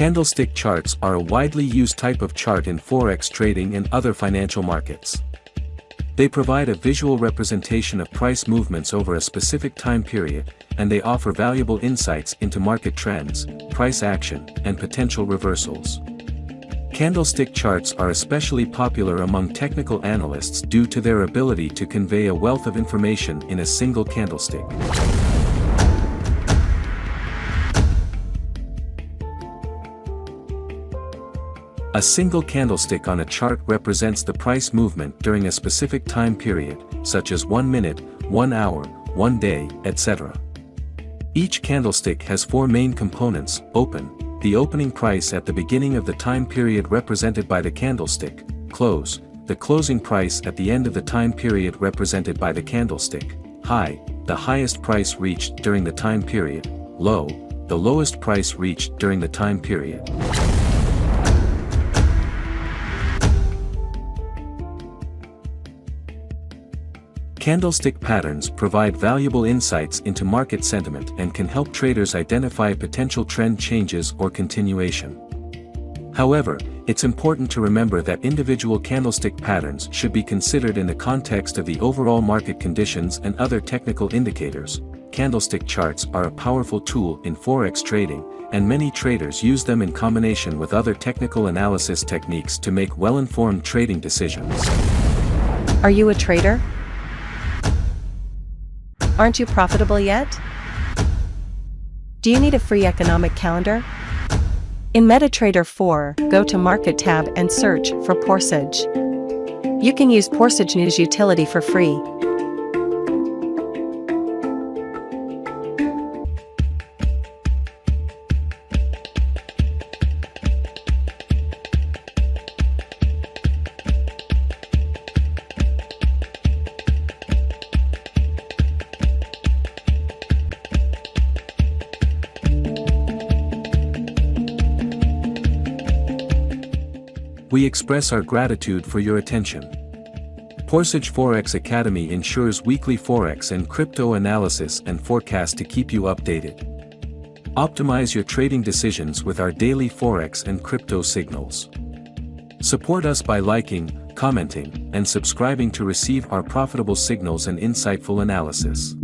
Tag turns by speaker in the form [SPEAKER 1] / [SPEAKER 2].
[SPEAKER 1] Candlestick charts are a widely used type of chart in Forex trading and other financial markets. They provide a visual representation of price movements over a specific time period, and they offer valuable insights into market trends, price action, and potential reversals. Candlestick charts are especially popular among technical analysts due to their ability to convey a wealth of information in a single candlestick. A single candlestick on a chart represents the price movement during a specific time period, such as 1 minute, 1 hour, 1 day, etc. Each candlestick has four main components: open, the opening price at the beginning of the time period represented by the candlestick; close, the closing price at the end of the time period represented by the candlestick; high, the highest price reached during the time period; low, the lowest price reached during the time period. Candlestick patterns provide valuable insights into market sentiment and can help traders identify potential trend changes or continuation. However, it's important to remember that individual candlestick patterns should be considered in the context of the overall market conditions and other technical indicators. Candlestick charts are a powerful tool in Forex trading, and many traders use them in combination with other technical analysis techniques to make well-informed trading decisions.
[SPEAKER 2] Are you a trader? Aren't you profitable yet? Do you need a free economic calendar? In MetaTrader 4, go to Market tab and search for Porsage. You can use Porsage News utility for free.
[SPEAKER 1] We express our gratitude for your attention. Porsage Forex Academy ensures weekly Forex and crypto analysis and forecast to keep you updated. Optimize your trading decisions with our daily Forex and crypto signals. Support us by liking, commenting, and subscribing to receive our profitable signals and insightful analysis.